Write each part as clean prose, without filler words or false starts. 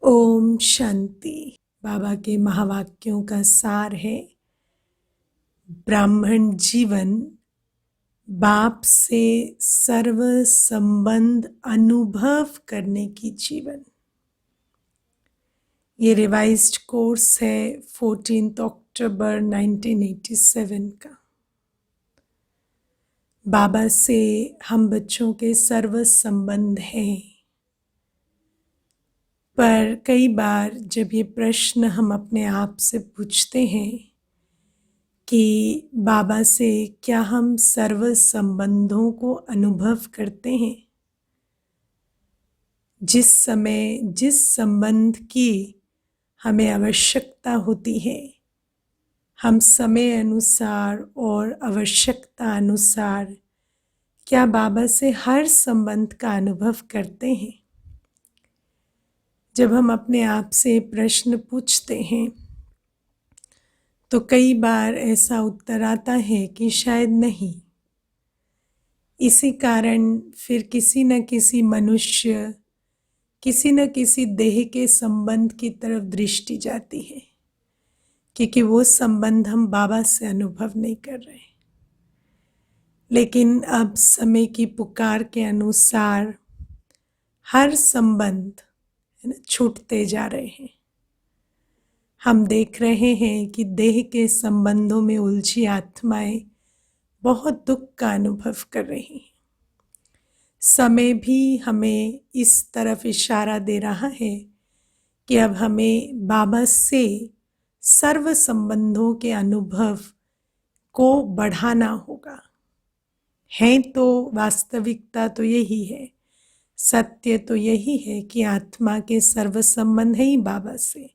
ओम शांति। बाबा के महावाक्यों का सार है ब्राह्मण जीवन बाप से सर्व संबंध अनुभव करने की जीवन। ये रिवाइज्ड कोर्स है 14 अक्टूबर 1987 का। बाबा से हम बच्चों के सर्व संबंध हैं, पर कई बार जब ये प्रश्न हम अपने आप से पूछते हैं कि बाबा से क्या हम सर्व संबंधों को अनुभव करते हैं, जिस समय जिस संबंध की हमें आवश्यकता होती है, हम समय अनुसार और आवश्यकता अनुसार क्या बाबा से हर संबंध का अनुभव करते हैं। जब हम अपने आप से प्रश्न पूछते हैं तो कई बार ऐसा उत्तर आता है कि शायद नहीं। इसी कारण फिर किसी न किसी मनुष्य, किसी न किसी देह के संबंध की तरफ दृष्टि जाती है, क्योंकि वो संबंध हम बाबा से अनुभव नहीं कर रहे। लेकिन अब समय की पुकार के अनुसार हर संबंध छूटते जा रहे हैं। हम देख रहे हैं कि देह के संबंधों में उलझी आत्माएं बहुत दुख का अनुभव कर रही हैं। समय भी हमें इस तरफ इशारा दे रहा है कि अब हमें बाबा से सर्व संबंधों के अनुभव को बढ़ाना होगा। है तो वास्तविकता तो यही है, सत्य तो यही है कि आत्मा के सर्व संबंध है ही बाबा से,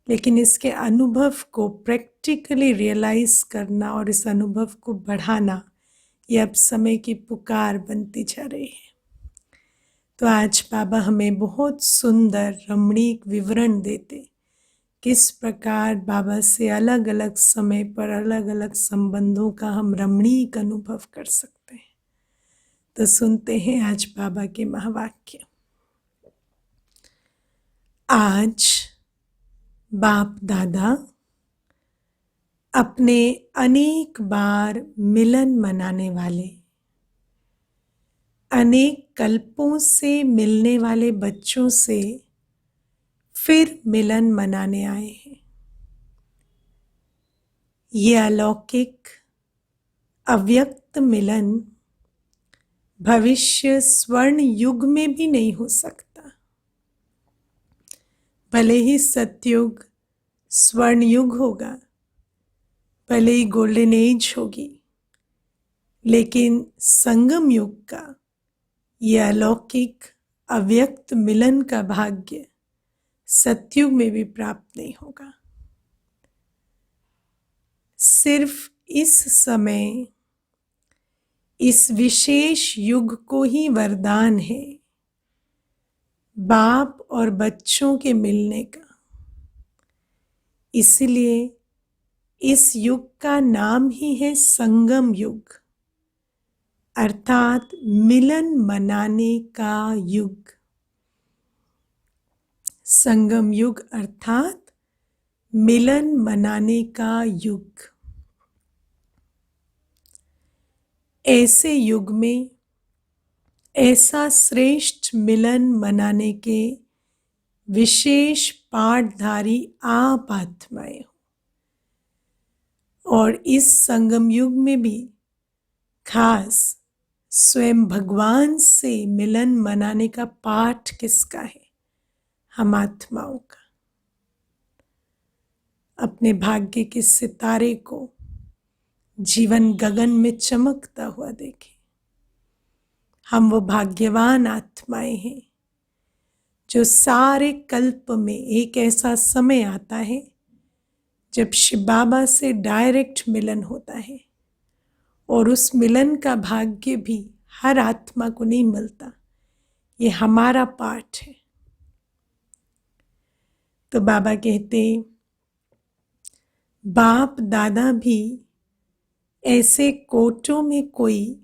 लेकिन इसके अनुभव को प्रैक्टिकली रियलाइज करना और इस अनुभव को बढ़ाना, ये अब समय की पुकार बनती जा रही है। तो आज बाबा हमें बहुत सुंदर रमणीक विवरण देते किस प्रकार बाबा से अलग अलग समय पर अलग अलग संबंधों का हम रमणीक अनुभव कर सकते हैं। तो सुनते हैं आज बाबा के महावाक्य। आज बाप दादा अपने अनेक बार मिलन मनाने वाले, अनेक कल्पों से मिलने वाले बच्चों से फिर मिलन मनाने आए हैं। ये अलौकिक अव्यक्त मिलन भविष्य स्वर्ण युग में भी नहीं हो सकता। भले ही सतयुग स्वर्ण युग होगा, भले ही गोल्डन एज होगी, लेकिन संगम युग का यह अलौकिक अव्यक्त मिलन का भाग्य सतयुग में भी प्राप्त नहीं होगा। सिर्फ इस समय इस विशेष युग को ही वरदान है बाप और बच्चों के मिलने का। इसलिए इस युग का नाम ही है संगम युग, अर्थात मिलन मनाने का युग। संगम युग अर्थात मिलन मनाने का युग। ऐसे युग में ऐसा श्रेष्ठ मिलन मनाने के विशेष पाठधारी आप आत्माएं हो, और इस संगम युग में भी खास स्वयं भगवान से मिलन मनाने का पाठ किसका है? हम आत्माओं का। अपने भाग्य के सितारे को जीवन गगन में चमकता हुआ देखें। हम वो भाग्यवान आत्माएं हैं जो सारे कल्प में एक ऐसा समय आता है जब शिव बाबा से डायरेक्ट मिलन होता है, और उस मिलन का भाग्य भी हर आत्मा को नहीं मिलता। ये हमारा पाठ है। तो बाबा कहते बाप दादा भी ऐसे कोटों में कोई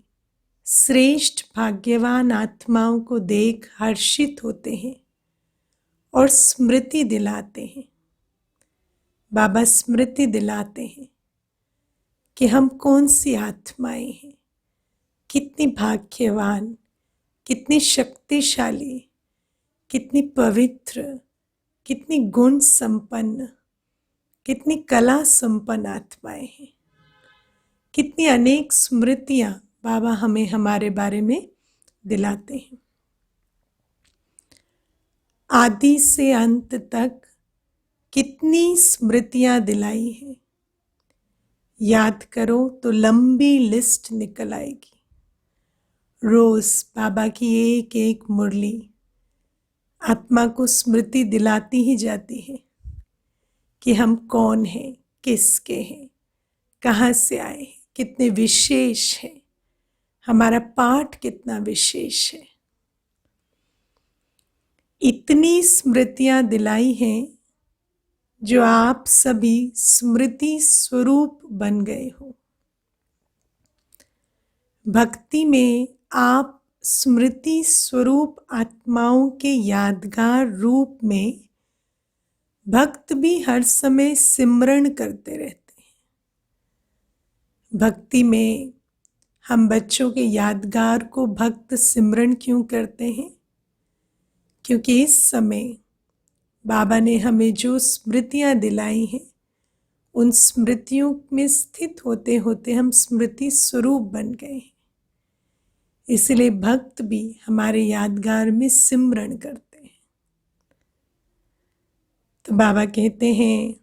श्रेष्ठ भाग्यवान आत्माओं को देख हर्षित होते हैं और स्मृति दिलाते हैं। बाबा स्मृति दिलाते हैं कि हम कौन सी आत्माएं हैं, कितनी भाग्यवान, कितनी शक्तिशाली, कितनी पवित्र, कितनी गुण संपन्न, कितनी कला संपन्न आत्माएं हैं। कितनी अनेक स्मृतियां बाबा हमें हमारे बारे में दिलाते हैं। आदि से अंत तक कितनी स्मृतियां दिलाई हैं, याद करो तो लंबी लिस्ट निकल आएगी। रोज बाबा की एक एक मुरली आत्मा को स्मृति दिलाती ही जाती है कि हम कौन हैं, किसके हैं, कहाँ से आए हैं, कितने विशेष हैं, हमारा पाठ कितना विशेष है। इतनी स्मृतियां दिलाई हैं जो आप सभी स्मृति स्वरूप बन गए हो। भक्ति में आप स्मृति स्वरूप आत्माओं के यादगार रूप में भक्त भी हर समय सिमरण करते रहते हैं। भक्ति में हम बच्चों के यादगार को भक्त सिमरण क्यों करते हैं? क्योंकि इस समय बाबा ने हमें जो स्मृतियां दिलाई हैं, उन स्मृतियों में स्थित होते होते हम स्मृति स्वरूप बन गए हैं। इसलिए भक्त भी हमारे यादगार में सिमरण करते हैं। तो बाबा कहते हैं,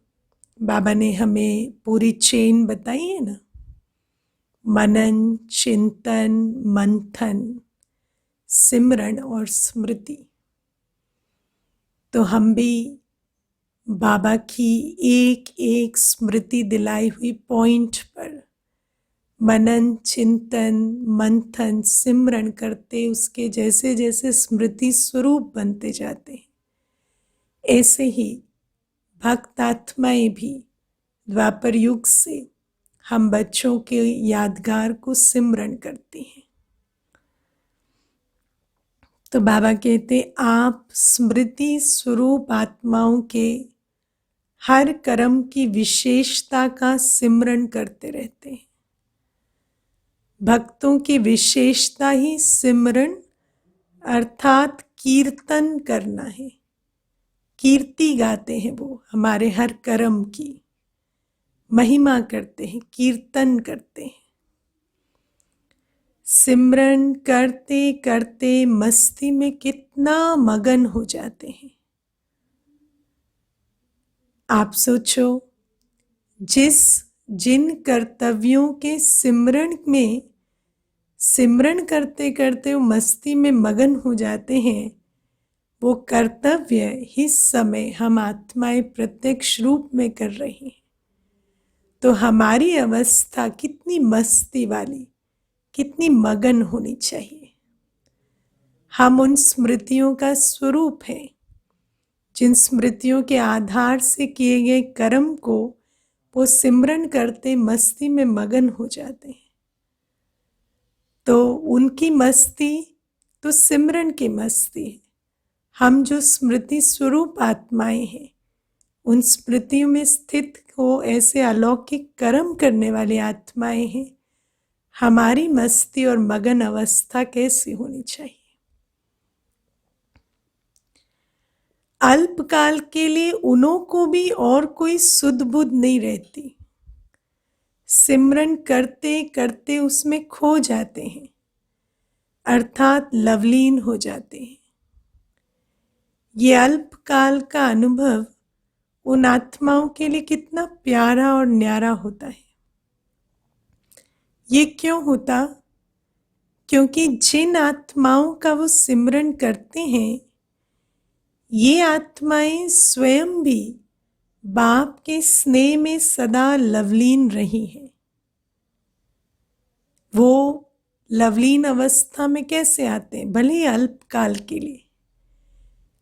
बाबा ने हमें पूरी चेन बताई है ना, मनन, चिंतन, मंथन, सिमरण और स्मृति। तो हम भी बाबा की एक एक स्मृति दिलाई हुई पॉइंट पर मनन, चिंतन, मंथन, सिमरण करते उसके जैसे जैसे स्मृति स्वरूप बनते जाते हैं, ऐसे ही भक्त आत्माएं भी द्वापर युग से हम बच्चों के यादगार को सिमरण करती हैं। तो बाबा कहते, आप स्मृति स्वरूप आत्माओं के हर कर्म की विशेषता का सिमरण करते रहते हैं। भक्तों की विशेषता ही सिमरण अर्थात कीर्तन करना है। कीर्ति गाते हैं वो, हमारे हर कर्म की महिमा करते हैं, कीर्तन करते हैं। सिमरण करते करते मस्ती में कितना मगन हो जाते हैं। आप सोचो, जिन कर्तव्यों के सिमरण करते करते वो मस्ती में मगन हो जाते हैं, वो कर्तव्य इस समय हम आत्माएं प्रत्यक्ष रूप में कर रही हैं। तो हमारी अवस्था कितनी मस्ती वाली, कितनी मगन होनी चाहिए। हम उन स्मृतियों का स्वरूप हैं, जिन स्मृतियों के आधार से किए गए कर्म को वो सिमरण करते मस्ती में मगन हो जाते हैं। तो उनकी मस्ती तो सिमरण की मस्ती है। हम जो स्मृति स्वरूप आत्माएं हैं, उन स्मृतियों में स्थित हो ऐसे अलौकिक कर्म करने वाली आत्माएं हैं। हमारी मस्ती और मगन अवस्था कैसी होनी चाहिए? अल्पकाल के लिए उन्हों को भी और कोई सुध बुध नहीं रहती। सिमरन करते करते उसमें खो जाते हैं, अर्थात लवलीन हो जाते हैं। ये अल्पकाल का अनुभव उन आत्माओं के लिए कितना प्यारा और न्यारा होता है। ये क्यों होता? क्योंकि जिन आत्माओं का वो सिमरन करते हैं, ये आत्माएं स्वयं भी बाप के स्नेह में सदा लवलीन रही हैं। वो लवलीन अवस्था में कैसे आते हैं? भले ही अल्पकाल के लिए,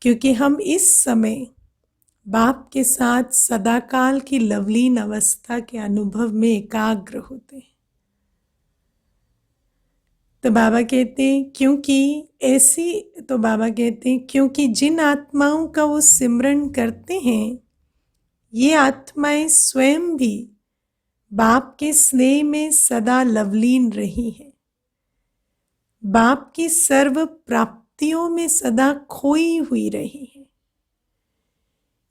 क्योंकि हम इस समय बाप के साथ सदाकाल की लवलीन अवस्था के अनुभव में एकाग्र होते हैं। तो बाबा कहते हैं क्योंकि जिन आत्माओं का वो सिमरन करते हैं, ये आत्माएं स्वयं भी बाप के स्नेह में सदा लवलीन रही हैं, बाप की सर्व प्राप्तियों में सदा खोई हुई रही हैं।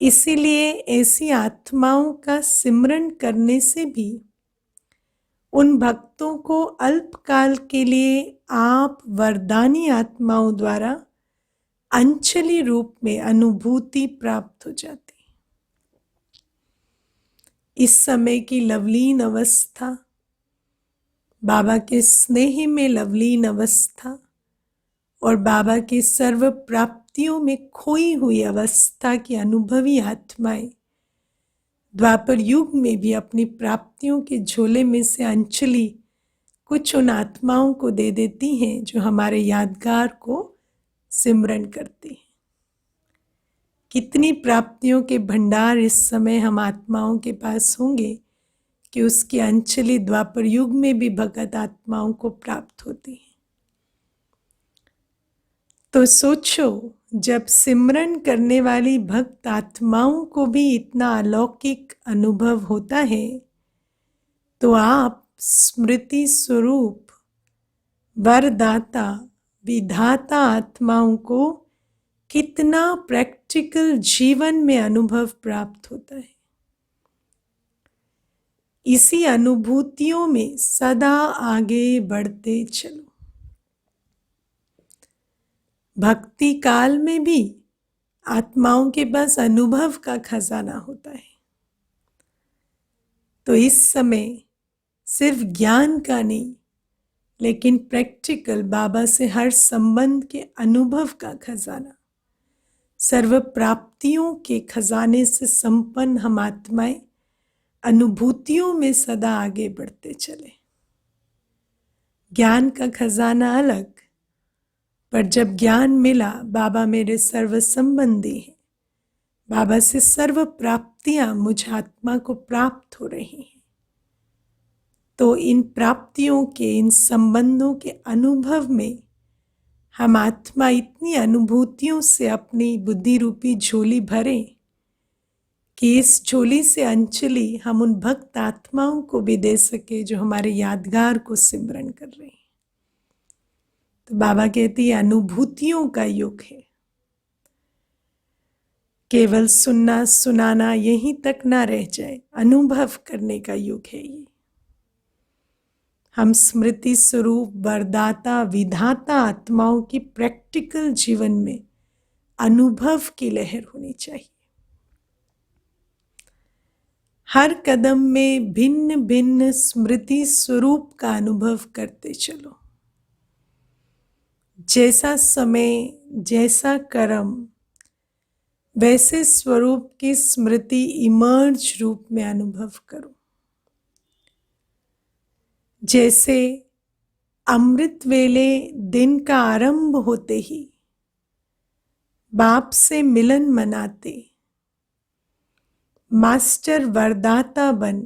इसीलिए ऐसी आत्माओं का सिमरन करने से भी उन भक्तों को अल्पकाल के लिए आप वरदानी आत्माओं द्वारा अंचली रूप में अनुभूति प्राप्त हो जाती। इस समय की लवलीन अवस्था, बाबा के स्नेह में लवलीन अवस्था और बाबा की सर्व प्राप्तियों में खोई हुई अवस्था की अनुभवी आत्माएं द्वापर युग में भी अपनी प्राप्तियों के झोले में से अंचली कुछ उन आत्माओं को दे देती हैं जो हमारे यादगार को सिमरन करती हैं। कितनी प्राप्तियों के भंडार इस समय हम आत्माओं के पास होंगे कि उसकी अंचली द्वापर युग में भी भगत आत्माओं को प्राप्त होती है। तो सोचो, जब सिमरन करने वाली भक्त आत्माओं को भी इतना अलौकिक अनुभव होता है, तो आप स्मृति स्वरूप वरदाता विधाता आत्माओं को कितना प्रैक्टिकल जीवन में अनुभव प्राप्त होता है। इसी अनुभूतियों में सदा आगे बढ़ते चलो। भक्ति काल में भी आत्माओं के पास अनुभव का खजाना होता है, तो इस समय सिर्फ ज्ञान का नहीं, लेकिन प्रैक्टिकल बाबा से हर संबंध के अनुभव का खजाना, सर्व प्राप्तियों के खजाने से संपन्न हम आत्माएं अनुभूतियों में सदा आगे बढ़ते चले। ज्ञान का खजाना अलग, पर जब ज्ञान मिला बाबा मेरे सर्व संबंधी हैं, बाबा से सर्व प्राप्तियां मुझ आत्मा को प्राप्त हो रही हैं, तो इन प्राप्तियों के, इन संबंधों के अनुभव में हम आत्मा इतनी अनुभूतियों से अपनी बुद्धि रूपी झोली भरें कि इस झोली से अंचली हम उन भक्त आत्माओं को भी दे सके जो हमारे यादगार को सिमरन कर रहे हैं। तो बाबा कहती है अनुभूतियों का युग है, केवल सुनना सुनाना यहीं तक ना रह जाए, अनुभव करने का युग है ये। हम स्मृति स्वरूप वरदाता विधाता आत्माओं की प्रैक्टिकल जीवन में अनुभव की लहर होनी चाहिए। हर कदम में भिन्न भिन्न स्मृति स्वरूप का अनुभव करते चलो। जैसा समय, जैसा कर्म, वैसे स्वरूप की स्मृति इमर्ज रूप में अनुभव करो। जैसे अमृत वेले दिन का आरंभ होते ही बाप से मिलन मनाते, मास्टर वरदाता बन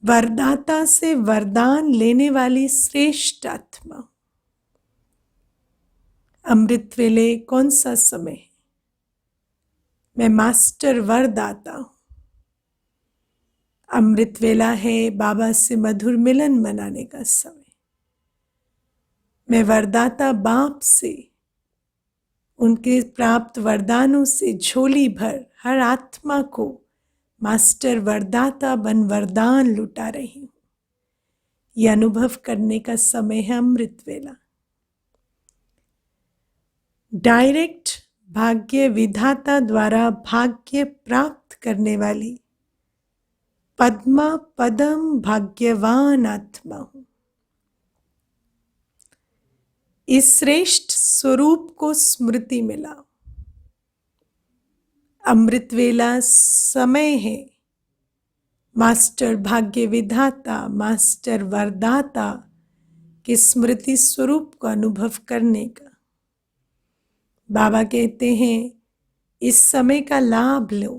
वरदाता से वरदान लेने वाली श्रेष्ठ आत्मा। अमृत वेले कौन सा समय है? मैं मास्टर वरदाता हूं। अमृत वेला है बाबा से मधुर मिलन मनाने का समय। मैं वरदाता बाप से उनके प्राप्त वरदानों से झोली भर हर आत्मा को मास्टर वरदाता बन वरदान लुटा रही हूं। यह अनुभव करने का समय है अमृत वेला। डायरेक्ट भाग्य विधाता द्वारा भाग्य प्राप्त करने वाली पद्मा पदम भाग्यवान आत्मा हूं। इस श्रेष्ठ स्वरूप को स्मृति में लाओ। अमृत वेला समय है मास्टर भाग्य विधाता, मास्टर वरदाता के स्मृति स्वरूप को अनुभव करने का। बाबा कहते हैं इस समय का लाभ लो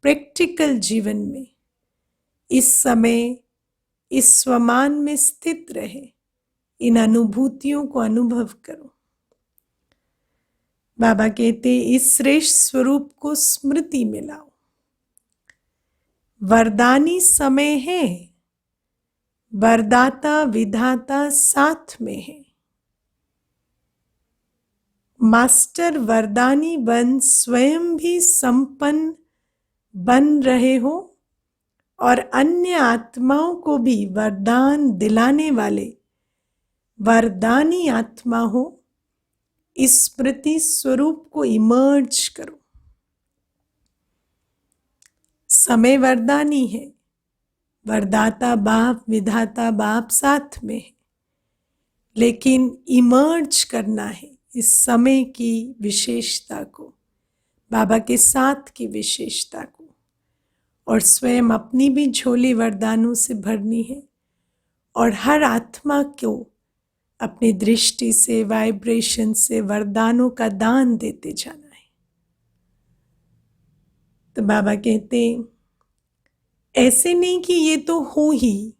प्रैक्टिकल जीवन में। इस समय इस स्वमान में स्थित रहे, इन अनुभूतियों को अनुभव करो। बाबा कहते इस श्रेष्ठ स्वरूप को स्मृति में लाओ। वरदानी समय है, वरदाता विधाता साथ में है। मास्टर वरदानी बन स्वयं भी संपन्न बन रहे हो और अन्य आत्माओं को भी वरदान दिलाने वाले वरदानी आत्मा हो। इस स्मृति स्वरूप को इमर्ज करो। समय वरदानी है, वरदाता बाप विधाता बाप साथ में है, लेकिन इमर्ज करना है इस समय की विशेषता को, बाबा के साथ की विशेषता को, और स्वयं अपनी भी झोली वरदानों से भरनी है और हर आत्मा को अपनी दृष्टि से वाइब्रेशन से वरदानों का दान देते जाना है। तो बाबा कहते ऐसे नहीं कि ये तो हो ही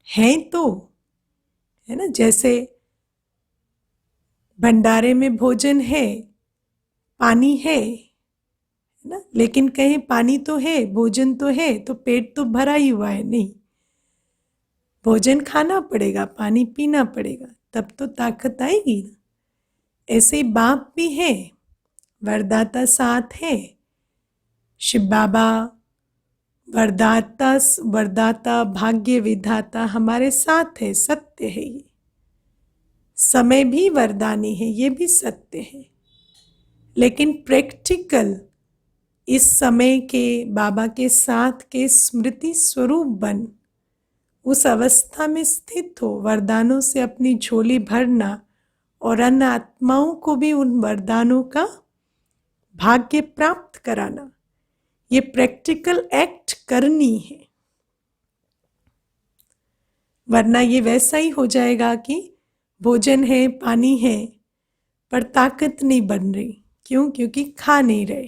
है, तो है ना, जैसे भंडारे में भोजन है, पानी है ना, लेकिन कहीं पानी तो है, भोजन तो है, तो पेट तो भरा ही हुआ है। नहीं, भोजन खाना पड़ेगा, पानी पीना पड़ेगा, तब तो ताकत आएगी ना। ऐसे ही बाप भी है, वरदाता साथ है, शिव बाबा वरदाता भाग्य विधाता हमारे साथ है। सत्य है ये। समय भी वरदानी है, ये भी सत्य है, लेकिन प्रैक्टिकल इस समय के बाबा के साथ के स्मृति स्वरूप बन उस अवस्था में स्थित हो, वरदानों से अपनी झोली भरना और अन्य आत्माओं को भी उन वरदानों का भाग्य प्राप्त कराना, ये प्रैक्टिकल एक्ट करनी है। वरना ये वैसा ही हो जाएगा कि भोजन है, पानी है, पर ताकत नहीं बन रही। क्यों? क्योंकि खा नहीं रहे।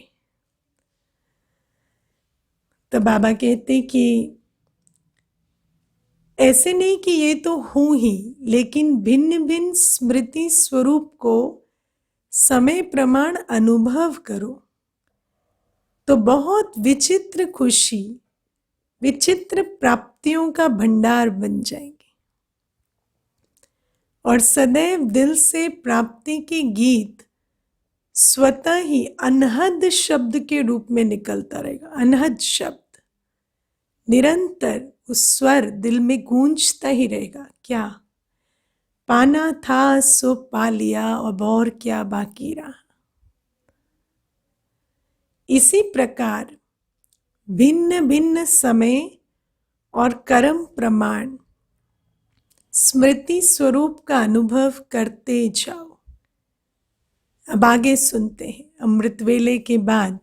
तो बाबा कहते कि ऐसे नहीं कि ये तो हूं ही, लेकिन भिन्न भिन्न स्मृति स्वरूप को समय प्रमाण अनुभव करो तो बहुत विचित्र खुशी, विचित्र प्राप्तियों का भंडार बन जाएंगे और सदैव दिल से प्राप्ति के गीत स्वतः ही अनहद शब्द के रूप में निकलता रहेगा। अनहद शब्द निरंतर उस स्वर दिल में गूंजता ही रहेगा। क्या पाना था सो पा लिया, अब और क्या बाकी रहा। इसी प्रकार भिन्न भिन्न समय और कर्म प्रमाण स्मृति स्वरूप का अनुभव करते जाओ। अब आगे सुनते हैं अमृत वेले के बाद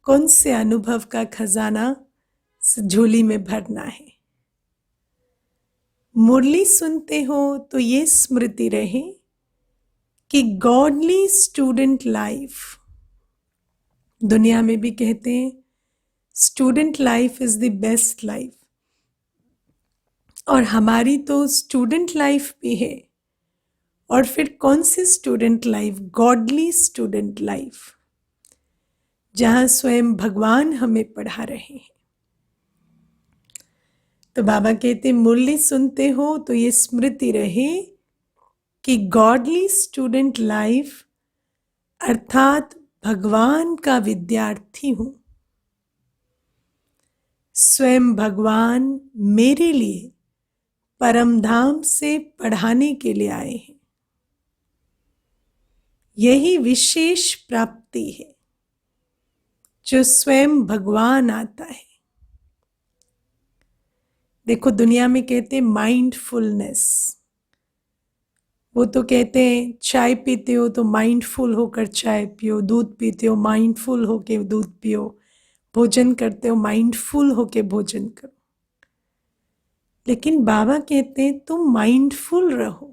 कौन से अनुभव का खजाना झोली में भरना है। मुरली सुनते हो तो ये स्मृति रहे कि गॉडली स्टूडेंट लाइफ, दुनिया में भी कहते हैं student life is the best life, और हमारी तो स्टूडेंट लाइफ भी है। और फिर कौन सी student life? Godly student life, जहां स्वयं भगवान हमें पढ़ा रहे हैं। तो बाबा कहते मुरली सुनते हो तो ये स्मृति रहे कि गॉडली स्टूडेंट लाइफ अर्थात भगवान का विद्यार्थी हूं। स्वयं भगवान मेरे लिए परम धाम से पढ़ाने के लिए आए हैं। यही विशेष प्राप्ति है जो स्वयं भगवान आता है। देखो दुनिया में कहते हैं माइंडफुलनेस, वो तो कहते हैं चाय पीते हो तो माइंडफुल होकर चाय पियो, दूध पीते हो माइंडफुल होकर दूध पियो, भोजन करते हो माइंडफुल होकर भोजन करो। लेकिन बाबा कहते हैं तुम माइंडफुल रहो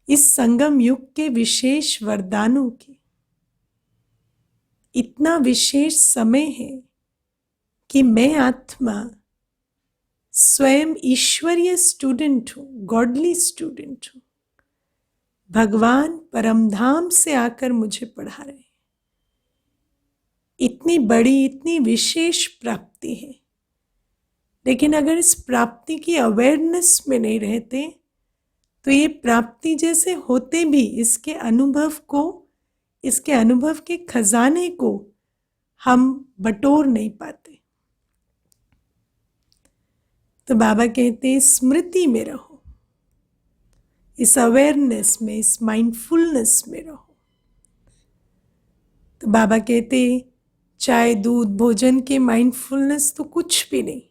इस संगम युग के विशेष वरदानों की। इतना विशेष समय है कि मैं आत्मा स्वयं ईश्वरीय स्टूडेंट हूँ, गॉडली स्टूडेंट हूँ। भगवान परमधाम से आकर मुझे पढ़ा रहे हैं। इतनी बड़ी, इतनी विशेष प्राप्ति है, लेकिन अगर इस प्राप्ति की अवेयरनेस में नहीं रहते तो ये प्राप्ति जैसे होते भी इसके अनुभव के खजाने को हम बटोर नहीं पाते। तो बाबा कहते हैं स्मृति में रहो, इस अवेयरनेस में, इस माइंडफुलनेस में रहो। तो बाबा कहते चाय दूध भोजन के माइंडफुलनेस तो कुछ भी नहीं।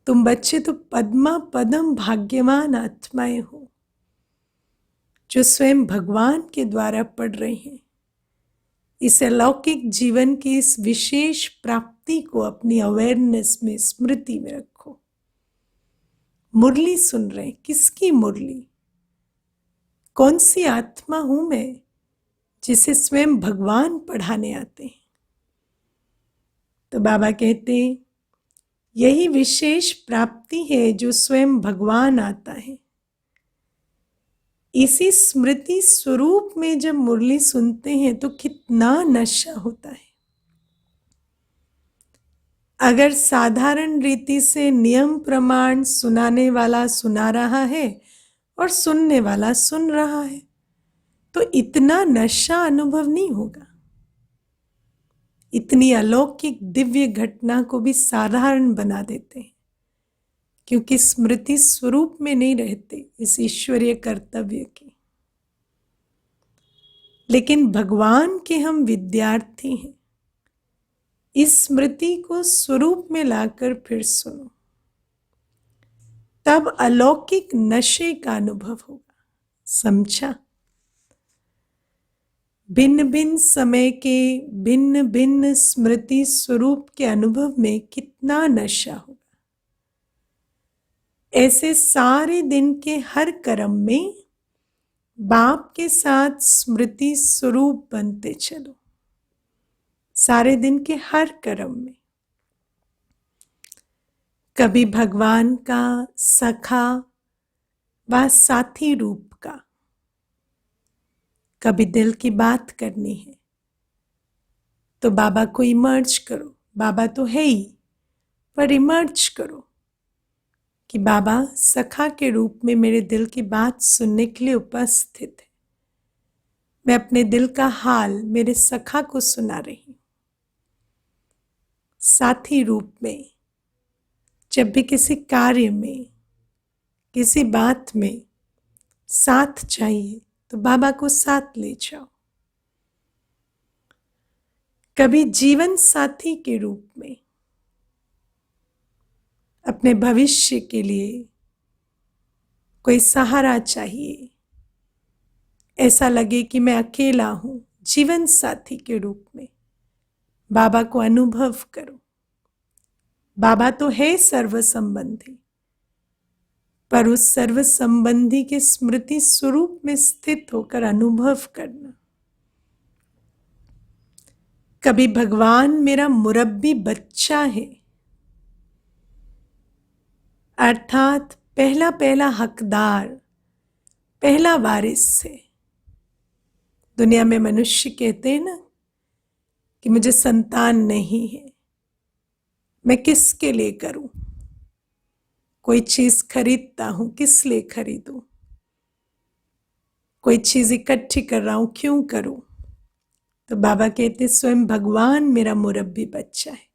तुम बच्चे तो पद्मा पदम भाग्यवान आत्माएं हो जो स्वयं भगवान के द्वारा पढ़ रहे हैं। इस अलौकिक जीवन की इस विशेष प्राप्ति को अपनी अवेयरनेस में, स्मृति में रखो। मुरली सुन रहे हैं, किसकी मुरली? कौन सी आत्मा हूं मैं जिसे स्वयं भगवान पढ़ाने आते हैं? तो बाबा कहते हैं यही विशेष प्राप्ति है जो स्वयं भगवान आता है। इसी स्मृति स्वरूप में जब मुरली सुनते हैं तो कितना नशा होता है। अगर साधारण रीति से नियम प्रमाण सुनाने वाला सुना रहा है और सुनने वाला सुन रहा है तो इतना नशा अनुभव नहीं होगा। इतनी अलौकिक दिव्य घटना को भी साधारण बना देते हैं क्योंकि स्मृति स्वरूप में नहीं रहते इस ईश्वरीय कर्तव्य की। लेकिन भगवान के हम विद्यार्थी हैं। इस स्मृति को स्वरूप में लाकर फिर सुनो, तब अलौकिक नशे का अनुभव होगा। समझा? भिन्न भिन्न समय के भिन्न भिन्न स्मृति स्वरूप के अनुभव में कितना नशा होगा। ऐसे सारे दिन के हर कर्म में बाप के साथ स्मृति स्वरूप बनते चलो। सारे दिन के हर कर्म में कभी भगवान का सखा व साथी रूप का, कभी दिल की बात करनी है तो बाबा को इमर्ज करो। बाबा तो है ही, पर इमर्ज करो कि बाबा सखा के रूप में मेरे दिल की बात सुनने के लिए उपस्थित है। मैं अपने दिल का हाल मेरे सखा को सुना रही हूँ। साथी रूप में जब भी किसी कार्य में, किसी बात में साथ चाहिए तो बाबा को साथ ले जाओ। कभी जीवन साथी के रूप में, अपने भविष्य के लिए कोई सहारा चाहिए, ऐसा लगे कि मैं अकेला हूं, जीवन साथी के रूप में बाबा को अनुभव करो। बाबा तो है सर्व संबंधी, पर उस सर्व संबंधी के स्मृति स्वरूप में स्थित होकर अनुभव करना। कभी भगवान मेरा मुरब्बी बच्चा है, अर्थात पहला पहला हकदार, पहला वारिस है। दुनिया में मनुष्य कहते हैं ना कि मुझे संतान नहीं है, मैं किसके लिए करूं? कोई चीज खरीदता हूं, किस लिए खरीदूं? कोई चीज इकट्ठी कर रहा हूं, क्यों करूं? तो बाबा कहते स्वयं भगवान मेरा मुरब्बी बच्चा है,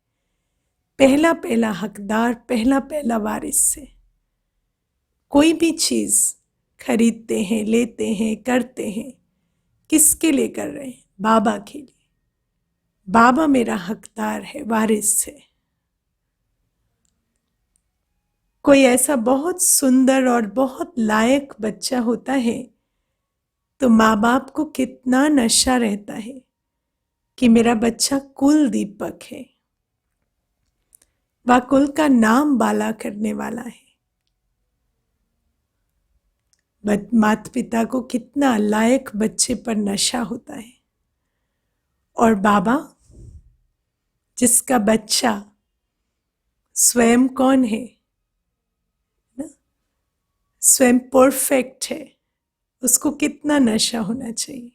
पहला पहला हकदार, पहला पहला वारिस है। कोई भी चीज खरीदते हैं, लेते हैं, करते हैं, किसके लिए कर रहे हैं? बाबा के लिए। बाबा मेरा हकदार है, वारिस है। कोई ऐसा बहुत सुंदर और बहुत लायक बच्चा होता है तो माँ बाप को कितना नशा रहता है कि मेरा बच्चा कुल दीपक है, वह कुल का नाम बाला करने वाला है। माता पिता को कितना लायक बच्चे पर नशा होता है। और बाबा जिसका बच्चा स्वयं कौन है? स्वयं परफेक्ट है, उसको कितना नशा होना चाहिए।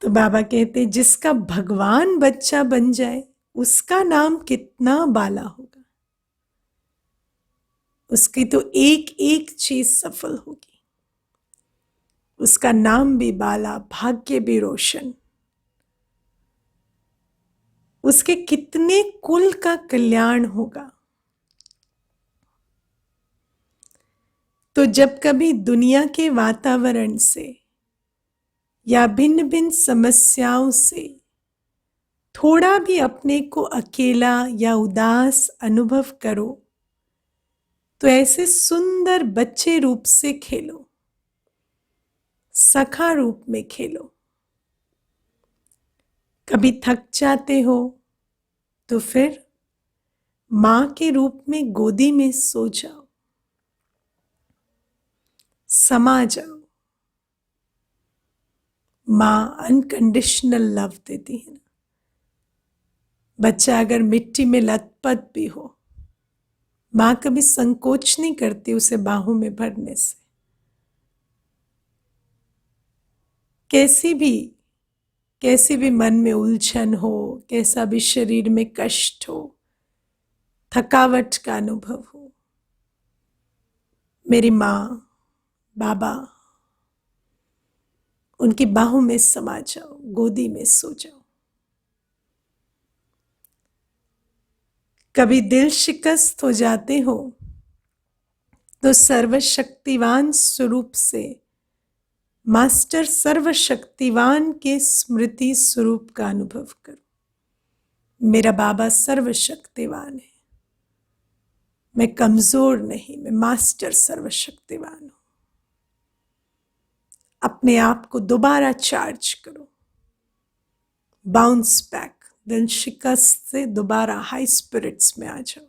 तो बाबा कहते जिसका भगवान बच्चा बन जाए उसका नाम कितना बाला होगा, उसकी तो एक एक चीज सफल होगी, उसका नाम भी बाला, भाग्य भी रोशन, उसके कितने कुल का कल्याण होगा। तो जब कभी दुनिया के वातावरण से या भिन्न भिन्न समस्याओं से थोड़ा भी अपने को अकेला या उदास अनुभव करो तो ऐसे सुंदर बच्चे रूप से खेलो, सखा रूप में खेलो। कभी थक जाते हो तो फिर मां के रूप में गोदी में सो जाओ, समा जाओ। मां अनकंडीशनल लव देती है ना। बच्चा अगर मिट्टी में लथपथ भी हो, मां कभी संकोच नहीं करती उसे बाहों में भरने से। कैसी भी मन में उलझन हो, कैसा भी शरीर में कष्ट हो, थकावट का अनुभव हो, मेरी मां, बाबा, उनकी बाहों में समा जाओ, गोदी में सो जाओ। कभी दिल शिकस्त हो जाते हो तो सर्वशक्तिवान स्वरूप से, मास्टर सर्वशक्तिवान के स्मृति स्वरूप का अनुभव करो। मेरा बाबा सर्वशक्तिवान है, मैं कमजोर नहीं, मैं मास्टर सर्वशक्तिवान हूं। अपने आप को दोबारा चार्ज करो, बाउंस बैक, दिल शिकस्त से दोबारा हाई स्पिरिट्स में आ जाओ।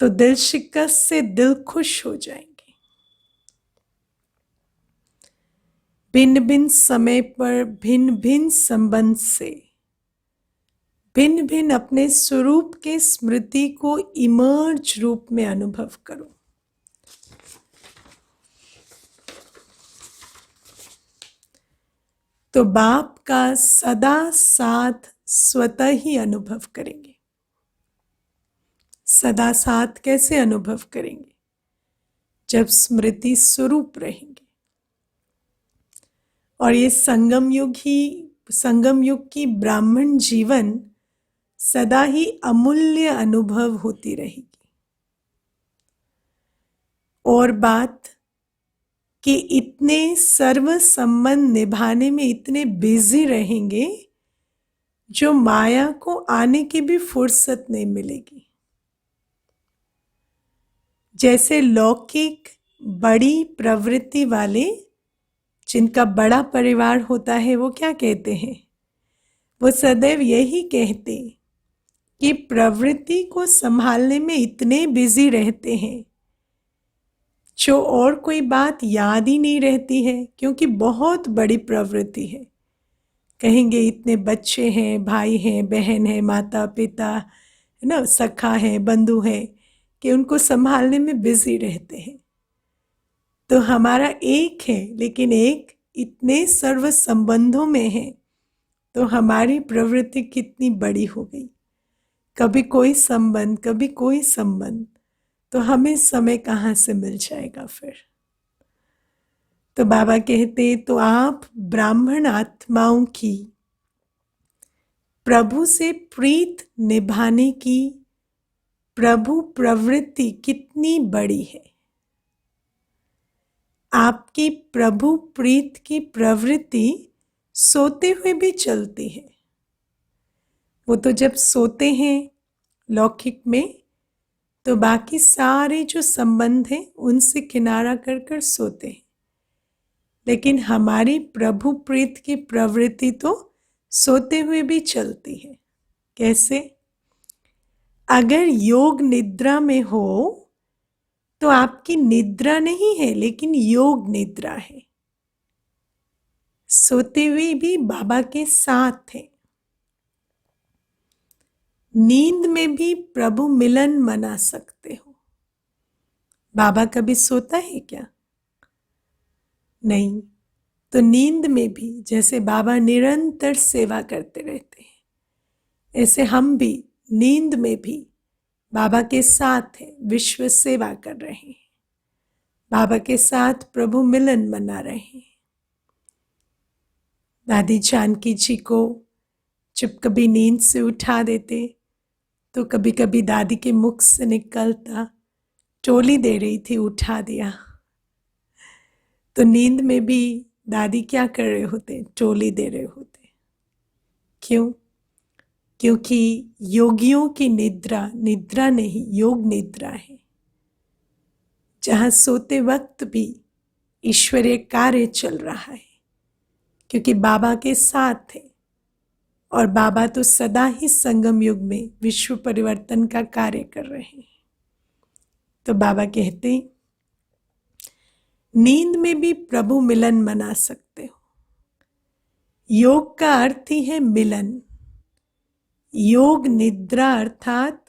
तो दिल शिकस्त से दिल खुश हो जाएंगे। भिन्न भिन्न समय पर भिन्न भिन्न संबंध से भिन्न भिन्न अपने स्वरूप के स्मृति को इमर्ज रूप में अनुभव करो। तो बाप का सदा साथ स्वतः ही अनुभव करेंगे। सदा साथ कैसे अनुभव करेंगे? जब स्मृति स्वरूप रहेंगे। और ये संगम युग की ब्राह्मण जीवन सदा ही अमूल्य अनुभव होती रहेगी। और बात कि इतने सर्व संबंध निभाने में इतने बिजी रहेंगे जो माया को आने की भी फुर्सत नहीं मिलेगी। जैसे लौकिक बड़ी प्रवृत्ति वाले, जिनका बड़ा परिवार होता है, वो क्या कहते हैं? वो सदैव यही कहते कि प्रवृत्ति को संभालने में इतने बिजी रहते हैं जो और कोई बात याद ही नहीं रहती है, क्योंकि बहुत बड़ी प्रवृत्ति है। कहेंगे इतने बच्चे हैं, भाई हैं, बहन है, माता पिता है ना, सखा है, बंधु है, कि उनको संभालने में बिजी रहते हैं। तो हमारा एक है, लेकिन एक इतने सर्व संबंधों में है, तो हमारी प्रवृत्ति कितनी बड़ी हो गई। कभी कोई संबंध, कभी कोई संबंध, तो हमें समय कहाँ से मिल जाएगा फिर। तो बाबा कहते तो आप ब्राह्मण आत्माओं की प्रभु से प्रीत निभाने की प्रभु प्रवृत्ति कितनी बड़ी है। आपकी प्रभु प्रीत की प्रवृत्ति सोते हुए भी चलती है। वो तो जब सोते हैं लौकिक में, तो बाकी सारे जो संबंध हैं उनसे किनारा कर कर सोते हैं, लेकिन हमारी प्रभु प्रीत की प्रवृत्ति तो सोते हुए भी चलती है। कैसे? अगर योग निद्रा में हो तो आपकी निद्रा नहीं है, लेकिन योग निद्रा है। सोते हुए भी बाबा के साथ है। नींद में भी प्रभु मिलन मना सकते हो। बाबा कभी सोता है क्या? नहीं। तो नींद में भी जैसे बाबा निरंतर सेवा करते रहते हैं, ऐसे हम भी नींद में भी बाबा के साथ हैं, विश्व सेवा कर रहे हैं, बाबा के साथ प्रभु मिलन मना रहे हैं। दादी जानकी जी को जब कभी नींद से उठा देते तो कभी कभी दादी के मुख से निकलता, टोली दे रही थी, उठा दिया। तो नींद में भी दादी क्या कर रहे होते? टोली दे रहे होते। क्यों? क्योंकि योगियों की निद्रा निद्रा नहीं, योग निद्रा है, जहां सोते वक्त भी ईश्वरीय कार्य चल रहा है, क्योंकि बाबा के साथ है और बाबा तो सदा ही संगम युग में विश्व परिवर्तन का कार्य कर रहे हैं। तो बाबा कहते हैं, नींद में भी प्रभु मिलन मना सकते हो। योग का अर्थ ही है मिलन। योग निद्रा अर्थात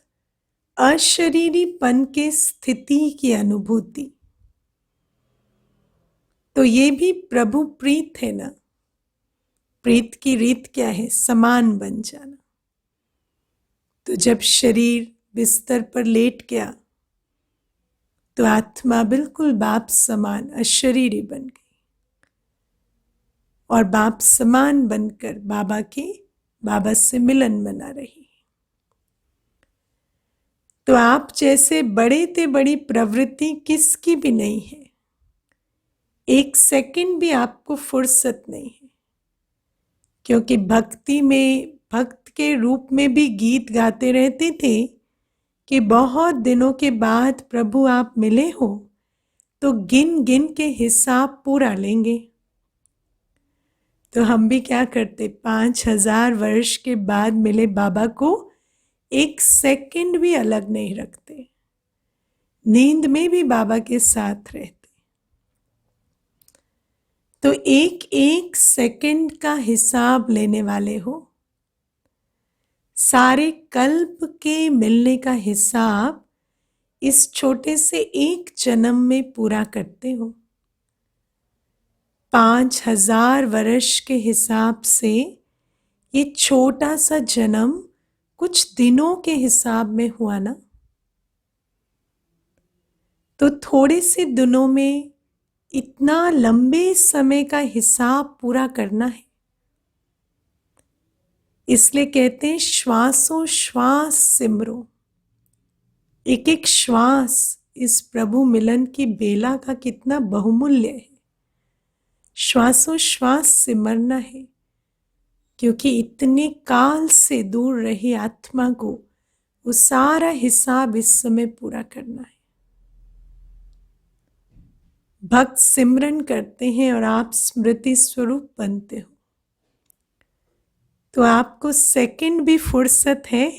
अशरीरीपन के स्थिति की अनुभूति। तो ये भी प्रभु प्रीत है ना। प्रीत की रीत क्या है? समान बन जाना। तो जब शरीर बिस्तर पर लेट गया तो आत्मा बिल्कुल बाप समान अशरीरी बन गई और बाप समान बनकर बाबा से मिलन मना रही। तो आप जैसे बड़े ते बड़ी प्रवृत्ति किसकी भी नहीं है। एक सेकंड भी आपको फुर्सत नहीं है, क्योंकि भक्ति में भक्त के रूप में भी गीत गाते रहते थे कि बहुत दिनों के बाद प्रभु आप मिले हो तो गिन गिन के हिसाब पूरा लेंगे। तो हम भी क्या करते? 5000 वर्ष के बाद मिले बाबा को एक सेकंड भी अलग नहीं रखते। नींद में भी बाबा के साथ रहते। तो एक एक सेकंड का हिसाब लेने वाले हो। सारे कल्प के मिलने का हिसाब इस छोटे से एक जन्म में पूरा करते हो। 5000 वर्ष के हिसाब से ये छोटा सा जन्म कुछ दिनों के हिसाब में हुआ ना। तो थोड़े से दिनों में इतना लंबे समय का हिसाब पूरा करना है। इसलिए कहते हैं श्वासों श्वास सिमरो। एक एक श्वास इस प्रभु मिलन की बेला का कितना बहुमूल्य है। श्वासों श्वास सिमरना है, क्योंकि इतने काल से दूर रही आत्मा को वो सारा हिसाब इस समय पूरा करना है। भक्त सिमरन करते हैं और आप स्मृति स्वरूप बनते हो, तो आपको सेकंड भी फुर्सत है?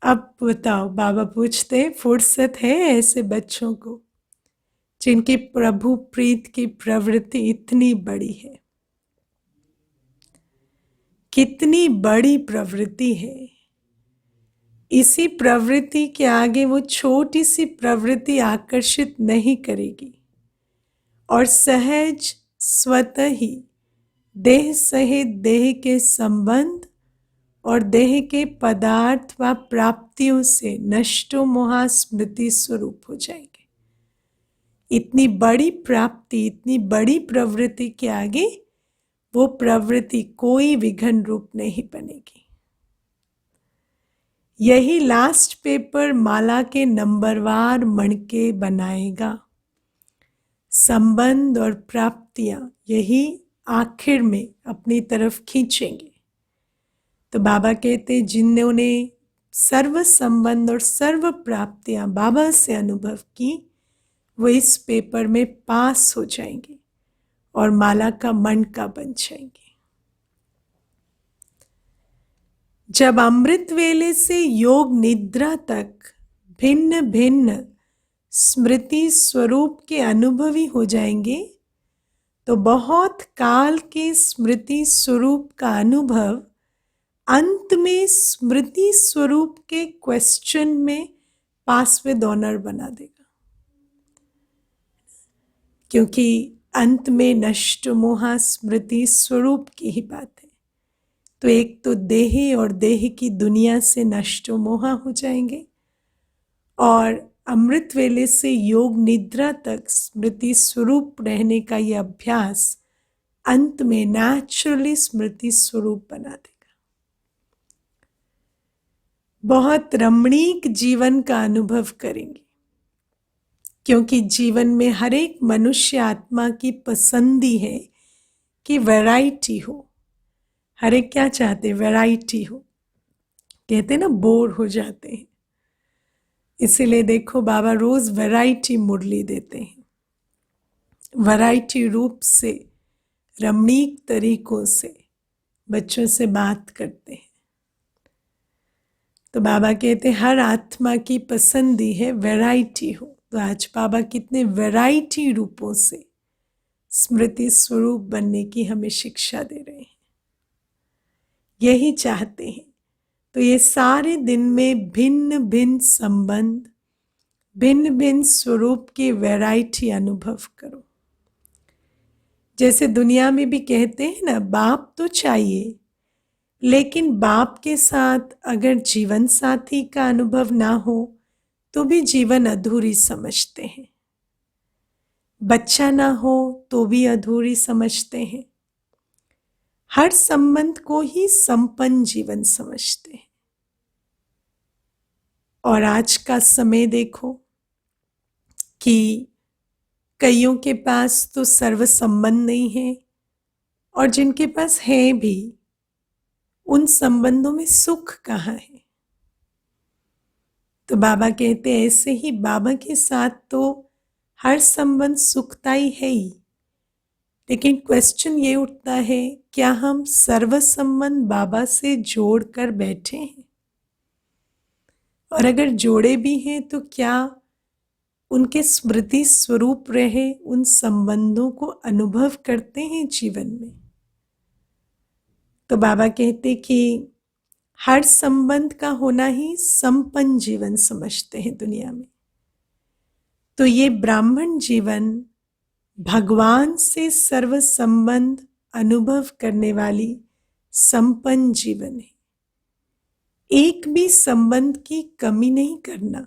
अब बताओ, बाबा पूछते हैं फुर्सत है ऐसे बच्चों को जिनकी प्रभु प्रीत की प्रवृत्ति इतनी बड़ी है? कितनी बड़ी प्रवृत्ति है। इसी प्रवृत्ति के आगे वो छोटी सी प्रवृत्ति आकर्षित नहीं करेगी और सहज स्वतः ही देह सहित देह के संबंध और देह के पदार्थ व प्राप्तियों से नष्टो मोहा स्मृति स्वरूप हो जाएंगे। इतनी बड़ी प्राप्ति, इतनी बड़ी प्रवृत्ति के आगे वो प्रवृत्ति कोई विघन रूप नहीं बनेगी। यही लास्ट पेपर माला के नंबरवार मणके बनाएगा। संबंध और प्राप्तियां यही आखिर में अपनी तरफ खींचेंगे। तो बाबा कहते जिन्होंने सर्व संबंध और सर्व प्राप्तियां बाबा से अनुभव की, वो इस पेपर में पास हो जाएंगे और माला का मणका बन जाएंगे। जब अमृत वेले से योग निद्रा तक भिन्न भिन्न स्मृति स्वरूप के अनुभवी हो जाएंगे, तो बहुत काल के स्मृति स्वरूप का अनुभव अंत में स्मृति स्वरूप के क्वेश्चन में पास विद ऑनर बना देगा, क्योंकि अंत में नष्ट मोहा स्मृति स्वरूप की ही बात है। तो एक तो देह और देह की दुनिया से नष्ट मोहा हो जाएंगे, और अमृत वेले से योग निद्रा तक स्मृति स्वरूप रहने का यह अभ्यास अंत में नेचुरली स्मृति स्वरूप बना देगा। बहुत रमणीक जीवन का अनुभव करेंगे, क्योंकि जीवन में हर एक मनुष्य आत्मा की पसंदी है कि वैरायटी हो। हर एक क्या चाहते, वैरायटी हो। कहते ना बोर हो जाते हैं, इसीलिए देखो बाबा रोज वैरायटी मुरली देते हैं, वैरायटी रूप से रमणीक तरीकों से बच्चों से बात करते हैं। तो बाबा कहते हैं हर आत्मा की पसंदी है वैरायटी हो। तो आज बाबा कितने वैरायटी रूपों से स्मृति स्वरूप बनने की हमें शिक्षा दे रहे हैं, यही चाहते हैं। तो ये सारे दिन में भिन्न भिन्न संबंध, भिन्न भिन्न स्वरूप की वैरायटी अनुभव करो। जैसे दुनिया में भी कहते हैं ना, बाप तो चाहिए, लेकिन बाप के साथ अगर जीवन साथी का अनुभव ना हो तो भी जीवन अधूरी समझते हैं। बच्चा ना हो तो भी अधूरी समझते हैं। हर संबंध को ही संपन्न जीवन समझते हैं। और आज का समय देखो कि कईयों के पास तो सर्व संबंध नहीं है, और जिनके पास है भी, उन संबंधों में सुख कहाँ है। तो बाबा कहते हैं ऐसे ही बाबा के साथ तो हर संबंध सुखदायी है ही, लेकिन क्वेश्चन ये उठता है, क्या हम सर्व संबंध बाबा से जोड़कर बैठे हैं? और अगर जोड़े भी हैं तो क्या उनके स्मृति स्वरूप रहे उन संबंधों को अनुभव करते हैं जीवन में? तो बाबा कहते कि हर संबंध का होना ही संपन्न जीवन समझते हैं दुनिया में। तो ये ब्राह्मण जीवन भगवान से सर्व संबंध अनुभव करने वाली संपन्न जीवन है। एक भी संबंध की कमी नहीं करना।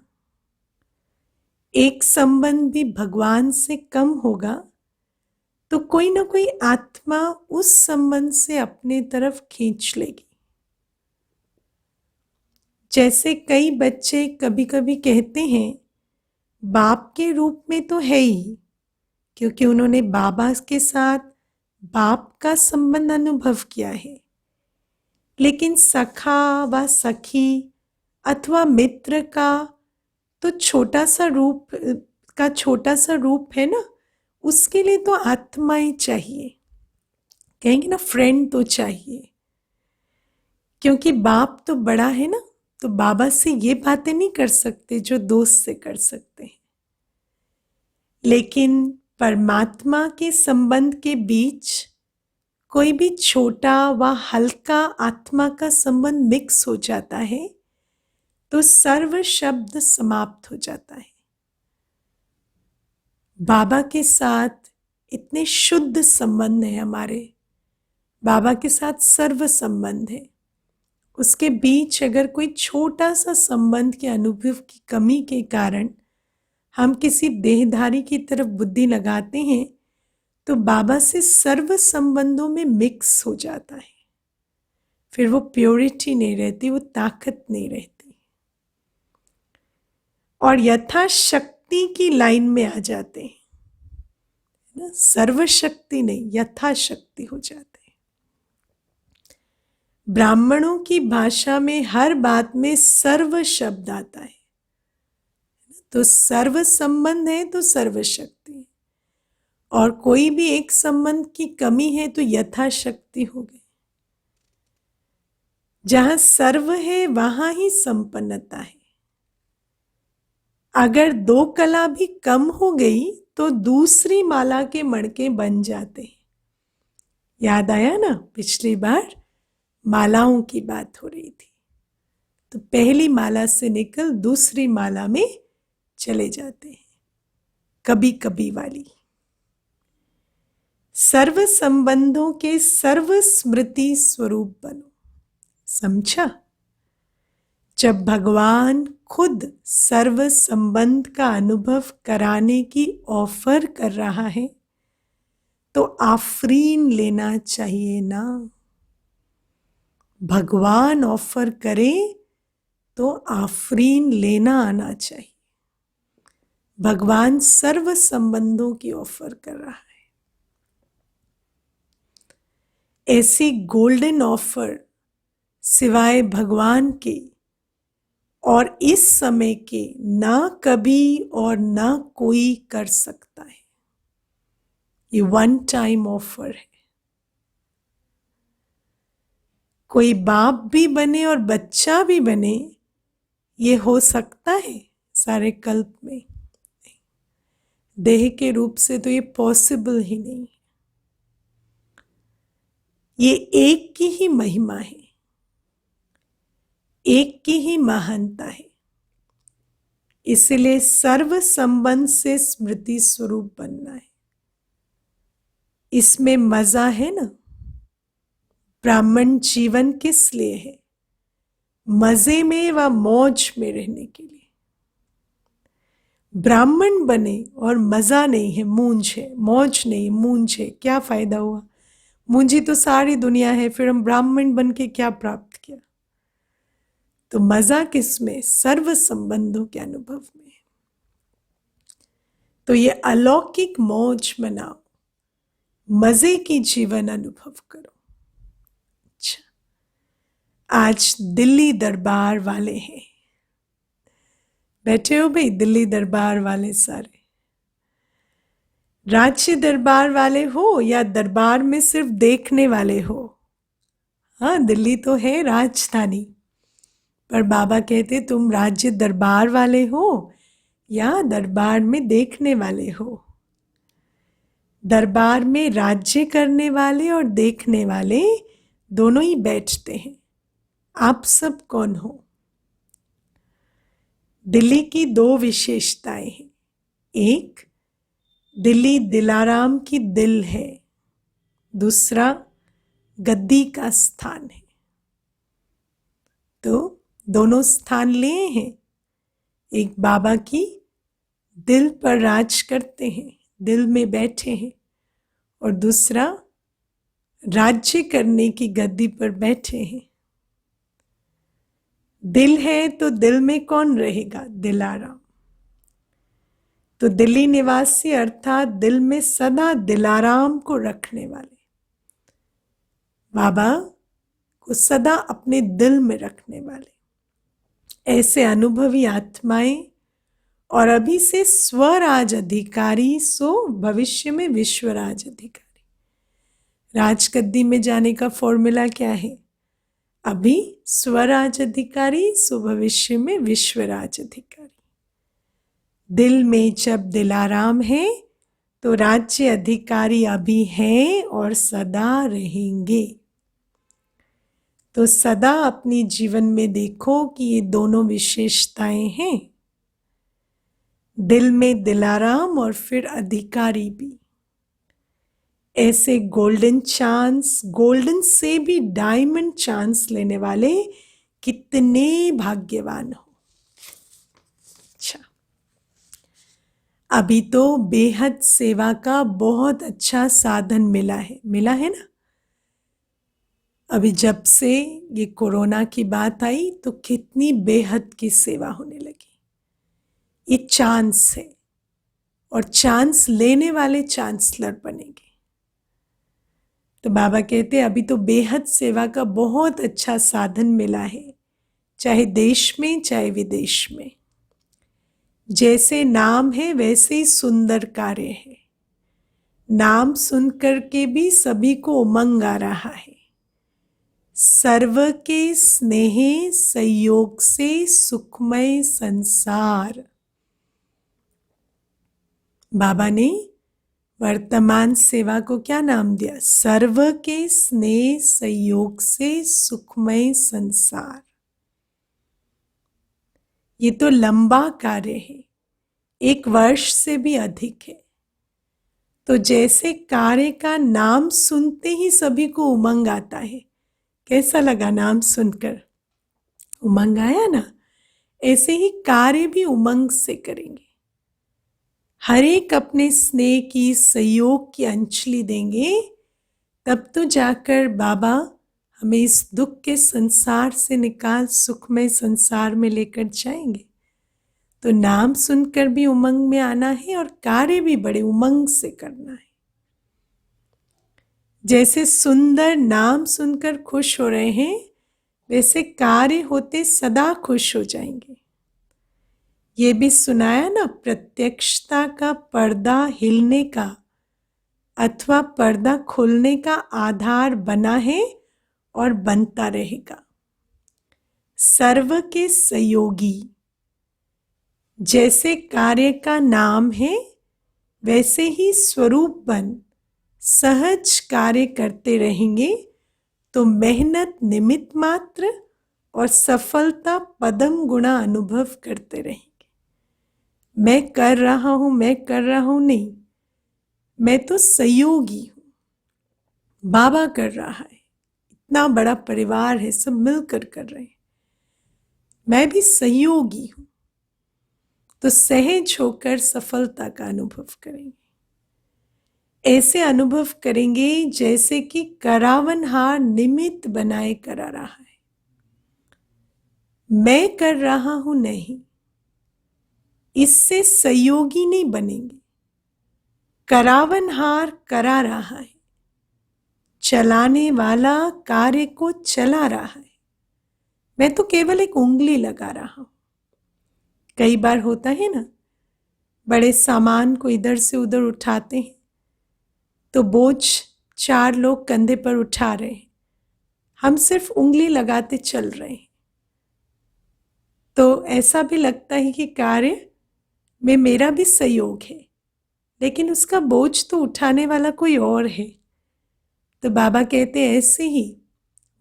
एक संबंध भी भगवान से कम होगा तो कोई ना कोई आत्मा उस संबंध से अपने तरफ खींच लेगी। जैसे कई बच्चे कभी कभी कहते हैं बाप के रूप में तो है ही, क्योंकि उन्होंने बाबा के साथ बाप का संबंध अनुभव किया है, लेकिन सखा व सखी अथवा मित्र का तो छोटा सा रूप है ना, उसके लिए तो आत्माएं चाहिए। कहेंगे ना फ्रेंड तो चाहिए, क्योंकि बाप तो बड़ा है ना, तो बाबा से ये बातें नहीं कर सकते जो दोस्त से कर सकते हैं। लेकिन परमात्मा के संबंध के बीच कोई भी छोटा व हल्का आत्मा का संबंध मिक्स हो जाता है तो सर्व शब्द समाप्त हो जाता है। बाबा के साथ इतने शुद्ध संबंध है हमारे, बाबा के साथ सर्व संबंध है, उसके बीच अगर कोई छोटा सा संबंध के अनुभव की कमी के कारण हम किसी देहधारी की तरफ बुद्धि लगाते हैं तो बाबा से सर्व संबंधों में मिक्स हो जाता है। फिर वो प्योरिटी नहीं रहती, वो ताकत नहीं रहती, और यथाशक्ति की लाइन में आ जाते हैं ना, सर्वशक्ति नहीं यथाशक्ति हो जाते हैं। ब्राह्मणों की भाषा में हर बात में सर्व शब्द आता है, तो सर्व संबंध है तो सर्व शक्ति है, और कोई भी एक संबंध की कमी है तो यथाशक्ति हो गई। जहां सर्व है वहां ही संपन्नता है। अगर दो कला भी कम हो गई तो दूसरी माला के मणके बन जाते हैं। याद आया ना, पिछली बार मालाओं की बात हो रही थी, तो तो पहली माला से निकल दूसरी माला में चले जाते हैं, कभी कभी वाली। सर्व संबंधों के सर्व स्मृति स्वरूप बनो। समझा? जब भगवान खुद सर्व संबंध का अनुभव कराने की ऑफर कर रहा है तो आफरीन लेना चाहिए ना। भगवान ऑफर करे तो आफरीन लेना आना चाहिए। भगवान सर्व संबंधों की ऑफर कर रहा है। ऐसी गोल्डन ऑफर सिवाय भगवान के और इस समय के ना कभी और ना कोई कर सकता है। ये वन टाइम ऑफर है। कोई बाप भी बने और बच्चा भी बने, ये हो सकता है सारे कल्प में? देह के रूप से तो ये पॉसिबल ही नहीं। ये एक की ही महिमा है, एक की ही महानता है। इसलिए सर्व संबंध से स्मृति स्वरूप बनना है। इसमें मजा है ना। ब्राह्मण जीवन किस लिए है? मजे में व मौज में रहने के लिए। ब्राह्मण बने और मजा नहीं है, मूंज है, मौज नहीं, मूंज है, क्या फायदा हुआ? मूंजी तो सारी दुनिया है, फिर हम ब्राह्मण बन के क्या प्राप्त किया? तो मजा किसमें? सर्व संबंधों के अनुभव में। तो ये अलौकिक मौज मनाओ, मजे की जीवन अनुभव करो। अच्छा, आज दिल्ली दरबार वाले हैं, बैठे हो भाई? दिल्ली दरबार वाले सारे राज्य दरबार वाले हो या दरबार में सिर्फ देखने वाले हो? हाँ, दिल्ली तो है राजधानी, पर बाबा कहते तुम राज्य दरबार वाले हो या दरबार में देखने वाले हो? दरबार में राज्य करने वाले और देखने वाले दोनों ही बैठते हैं। आप सब कौन हो? दिल्ली की दो विशेषताएं हैं। एक, दिल्ली दिलाराम की दिल है। दूसरा, गद्दी का स्थान है। तो दोनों स्थान लिए हैं। एक बाबा की दिल पर राज करते हैं, दिल में बैठे हैं, और दूसरा राज्य करने की गद्दी पर बैठे हैं। दिल है तो दिल में कौन रहेगा? दिलाराम। तो दिल्ली निवासी अर्थात दिल में सदा दिलाराम को रखने वाले, बाबा को सदा अपने दिल में रखने वाले ऐसे अनुभवी आत्माएं, और अभी से स्वराज अधिकारी सो भविष्य में विश्वराज अधिकारी। राजगद्दी में जाने का फॉर्मूला क्या है? अभी स्वराज अधिकारी सो भविष्य में विश्वराज अधिकारी। दिल में जब दिलाराम है तो राज्य अधिकारी अभी हैं और सदा रहेंगे। तो सदा अपनी जीवन में देखो कि ये दोनों विशेषताएं हैं, दिल में दिलाराम और फिर अधिकारी भी। ऐसे गोल्डन चांस, गोल्डन से भी डायमंड चांस लेने वाले कितने भाग्यवान हो। अच्छा, अभी तो बेहद सेवा का बहुत अच्छा साधन मिला है ना। अभी जब से ये कोरोना की बात आई तो कितनी बेहद की सेवा होने लगी। ये चांस है, और चांस लेने वाले चांसलर बनेंगे। तो बाबा कहते अभी तो बेहद सेवा का बहुत अच्छा साधन मिला है, चाहे देश में चाहे विदेश में। जैसे नाम है वैसे ही सुंदर कार्य है। नाम सुनकर के भी सभी को उमंग आ रहा है। सर्व के स्नेह संयोग से सुखमय संसार। बाबा ने वर्तमान सेवा को क्या नाम दिया? सर्व के स्नेह संयोग से सुखमय संसार। ये तो लंबा कार्य है, 1 वर्ष से भी अधिक है। तो जैसे कार्य का नाम सुनते ही सभी को उमंग आता है, कैसा लगा नाम सुनकर? उमंग आया ना? ऐसे ही कार्य भी उमंग से करेंगे। हर एक अपने स्नेह की, सहयोग की अंजलि देंगे, तब तो जाकर बाबा हमें इस दुख के संसार से निकाल सुखमय संसार में लेकर जाएंगे। तो नाम सुनकर भी उमंग में आना है और कार्य भी बड़े उमंग से करना है। जैसे सुंदर नाम सुनकर खुश हो रहे हैं, वैसे कार्य होते सदा खुश हो जाएंगे। ये भी सुनाया ना, प्रत्यक्षता का पर्दा हिलने का अथवा पर्दा खुलने का आधार बना है और बनता रहेगा। सर्व के सहयोगी, जैसे कार्य का नाम है वैसे ही स्वरूप बन सहज कार्य करते रहेंगे तो मेहनत निमित्त मात्र और सफलता पदम गुणा अनुभव करते रहेंगे। मैं कर रहा हूं नहीं, मैं तो सहयोगी हूं। बाबा कर रहा है, इतना बड़ा परिवार है, सब मिलकर कर रहे हैं, मैं भी सहयोगी हूं। तो सहज होकर सफलता का अनुभव करेंगे। ऐसे अनुभव करेंगे जैसे कि करावनहार निमित्त बनाए करा रहा है। मैं कर रहा हूं नहीं, इससे सहयोगी नहीं बनेंगे। करावनहार करा रहा है, चलाने वाला कार्य को चला रहा है, मैं तो केवल एक उंगली लगा रहा हूं। कई बार होता है ना, बड़े सामान को इधर से उधर उठाते हैं तो बोझ 4 लोग कंधे पर उठा रहे हैं, हम सिर्फ उंगली लगाते चल रहे हैं। तो ऐसा भी लगता है कि कार्य में मेरा भी सहयोग है, लेकिन उसका बोझ तो उठाने वाला कोई और है। तो बाबा कहते हैं ऐसे ही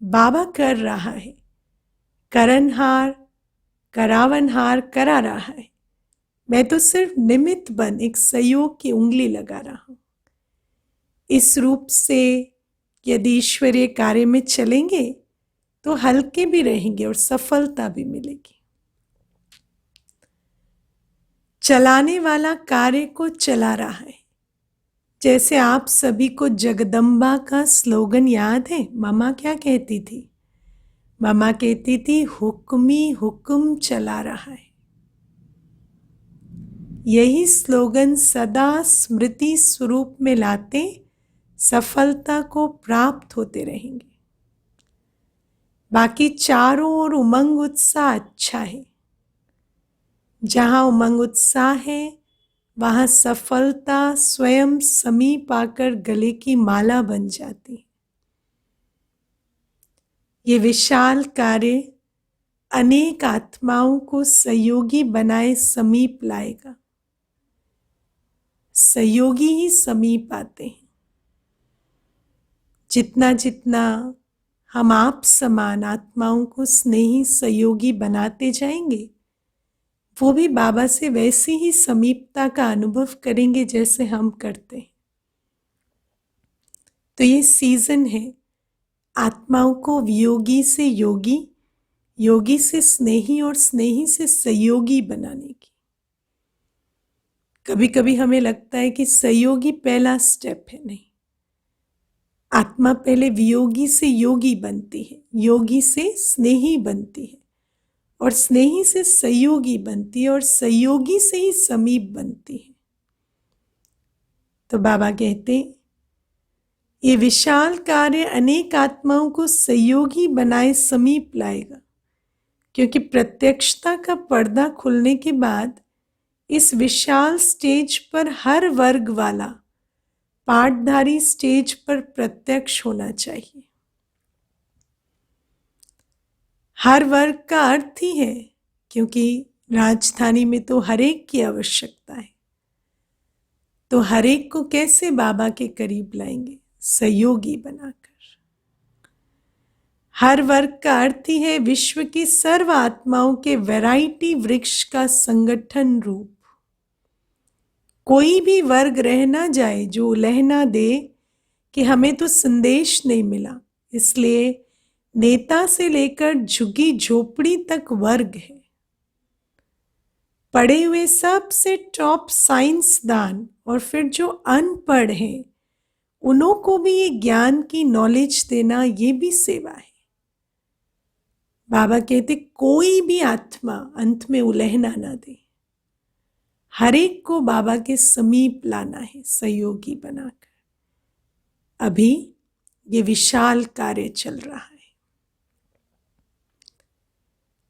बाबा कर रहा है, करनहार करावनहार करा रहा है, मैं तो सिर्फ निमित्त बन एक सहयोग की उंगली लगा रहा हूं। इस रूप से यदि ईश्वरीय कार्य में चलेंगे तो हल्के भी रहेंगे और सफलता भी मिलेगी। चलाने वाला कार्य को चला रहा है। जैसे आप सभी को जगदम्बा का स्लोगन याद है, मामा क्या कहती थी? मामा कहती थी हुक्मी हुक्म चला रहा है। यही स्लोगन सदा स्मृति स्वरूप में लाते सफलता को प्राप्त होते रहेंगे। बाकी चारों ओर उमंग उत्साह अच्छा है। जहां उमंग उत्साह है वहां सफलता स्वयं समीप आकर गले की माला बन जाती है। ये विशाल कार्य अनेक आत्माओं को सहयोगी बनाए समीप लाएगा। सहयोगी ही समीप आते हैं। जितना जितना हम आप समान आत्माओं को स्नेही सहयोगी बनाते जाएंगे, वो भी बाबा से वैसी ही समीपता का अनुभव करेंगे जैसे हम करते हैं। तो ये सीजन है आत्माओं को वियोगी से योगी, योगी से स्नेही और स्नेही से सहयोगी बनाने की। कभी कभी हमें लगता है कि सहयोगी पहला स्टेप है, नहीं। आत्मा पहले वियोगी से योगी बनती है, योगी से स्नेही बनती है और स्नेही से सहयोगी बनती है और सहयोगी से ही समीप बनती है। तो बाबा कहते हैं ये विशाल कार्य अनेक आत्माओं को सहयोगी बनाए समीप लाएगा, क्योंकि प्रत्यक्षता का पर्दा खुलने के बाद इस विशाल स्टेज पर हर वर्ग वाला पाठधारी स्टेज पर प्रत्यक्ष होना चाहिए। हर वर्ग का अर्थ ही है, क्योंकि राजधानी में तो हर एक की आवश्यकता है। तो हर एक को कैसे बाबा के करीब लाएंगे? सहयोगी बनाकर। हर वर्ग का अर्थ ही है विश्व की सर्व आत्माओं के वैरायटी वृक्ष का संगठन रूप। कोई भी वर्ग रह ना जाए जो लहना दे कि हमें तो संदेश नहीं मिला। इसलिए नेता से लेकर झुग्गी झोपड़ी तक वर्ग है। पढ़े हुए सबसे टॉप साइंसदान और फिर जो अनपढ़ हैं उन्हों को भी ये ज्ञान की नॉलेज देना, ये भी सेवा है। बाबा कहते कोई भी आत्मा अंत में उलहना ना दे। हर एक को बाबा के समीप लाना है सहयोगी बनाकर। अभी ये विशाल कार्य चल रहा है।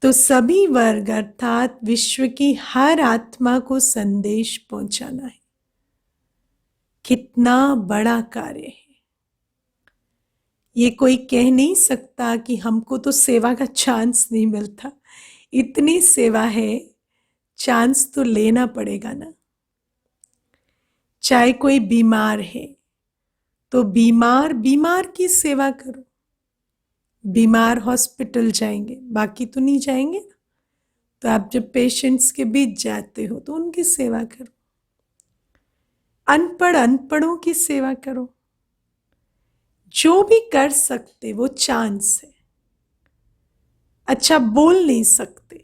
तो सभी वर्ग अर्थात विश्व की हर आत्मा को संदेश पहुंचाना है। कितना बड़ा कार्य है। ये कोई कह नहीं सकता कि हमको तो सेवा का चांस नहीं मिलता। इतनी सेवा है, चांस तो लेना पड़ेगा ना। चाहे कोई बीमार है तो बीमार की सेवा करो। बीमार हॉस्पिटल जाएंगे, बाकी तो नहीं जाएंगे ना। तो आप जब पेशेंट्स के बीच जाते हो तो उनकी सेवा करो। अनपढ़ों की सेवा करो। जो भी कर सकते वो चांस है। अच्छा बोल नहीं सकते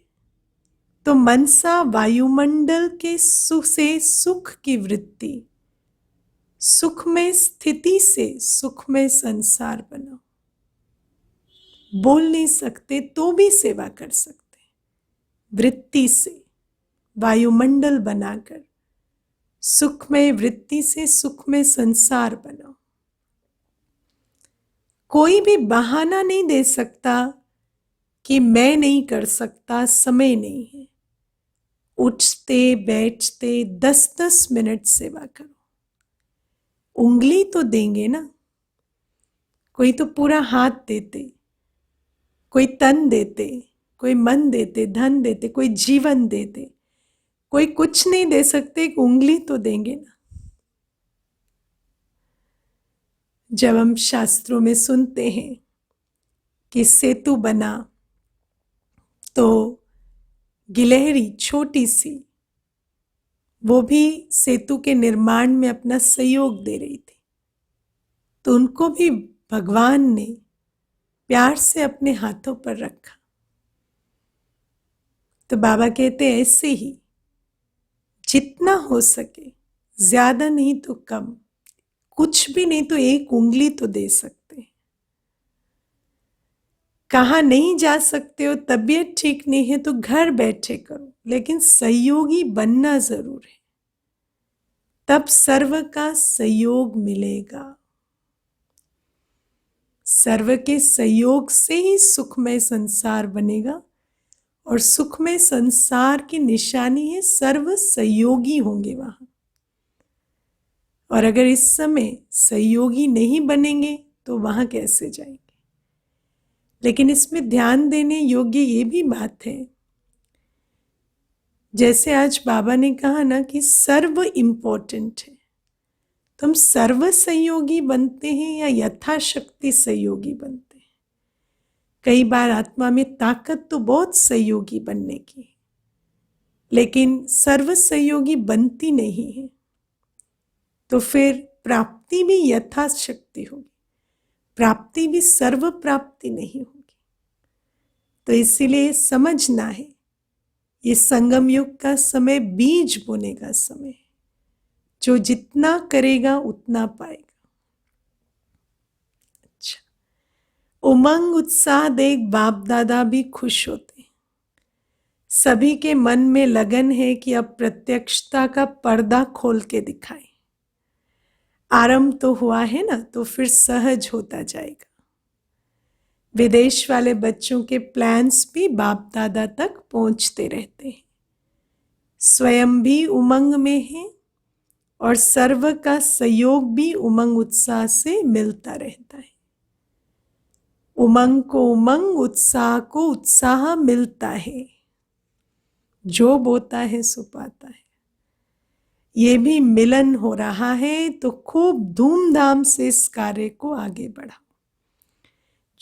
तो मनसा वायुमंडल के सुख से सुख की वृत्ति, सुखमय स्थिति से सुखमय संसार बनाओ। बोल नहीं सकते तो भी सेवा कर सकते। वृत्ति से वायुमंडल बनाकर सुखमय वृत्ति से सुखमय संसार बनाओ। कोई भी बहाना नहीं दे सकता कि मैं नहीं कर सकता, समय नहीं है। उठते बैठते 10-10 मिनट सेवा करो। उंगली तो देंगे ना। कोई तो पूरा हाथ देते, कोई तन देते, कोई मन देते, धन देते, कोई जीवन देते। कोई कुछ नहीं दे सकते, एक उंगली तो देंगे ना। जब हम शास्त्रों में सुनते हैं कि सेतु बना तो गिलहरी छोटी सी वो भी सेतु के निर्माण में अपना सहयोग दे रही थी, तो उनको भी भगवान ने प्यार से अपने हाथों पर रखा। तो बाबा कहते हैं ऐसे ही जितना हो सके, ज्यादा नहीं तो कम, कुछ भी नहीं तो एक उंगली तो दे सकते हैं। कहाँ नहीं जा सकते हो, तबीयत ठीक नहीं है तो घर बैठे करो, लेकिन सहयोगी बनना जरूर है। तब सर्व का सहयोग मिलेगा। सर्व के सहयोग से ही सुखमय संसार बनेगा और सुखमय संसार की निशानी है सर्व सहयोगी होंगे वहां। और अगर इस समय सहयोगी नहीं बनेंगे तो वहां कैसे जाएंगे। लेकिन इसमें ध्यान देने योग्य ये भी बात है, जैसे आज बाबा ने कहा ना कि सर्व इंपॉर्टेंट है, तो हम सर्व सहयोगी बनते हैं या यथाशक्ति सहयोगी बनते हैं। कई बार आत्मा में ताकत तो बहुत सहयोगी बनने की है, लेकिन सर्व सहयोगी बनती नहीं है, तो फिर प्राप्ति भी यथाशक्ति होगी, प्राप्ति भी सर्व प्राप्ति नहीं होगी। तो इसीलिए समझना है ये संगम युग का समय बीज बोने का समय है। जो जितना करेगा उतना पाएगा। अच्छा, उमंग उत्साह देख बाप दादा भी खुश होते हैं। सभी के मन में लगन है कि अब प्रत्यक्षता का पर्दा खोल के दिखाएं। आरंभ तो हुआ है ना, तो फिर सहज होता जाएगा। विदेश वाले बच्चों के प्लान्स भी बाप दादा तक पहुंचते रहते हैं। स्वयं भी उमंग में है और सर्व का सहयोग भी उमंग उत्साह से मिलता रहता है। उमंग को उमंग, उत्साह को उत्साह मिलता है। जो बोता है सो पाता है। ये भी मिलन हो रहा है, तो खूब धूमधाम से इस कार्य को आगे बढ़ाओ।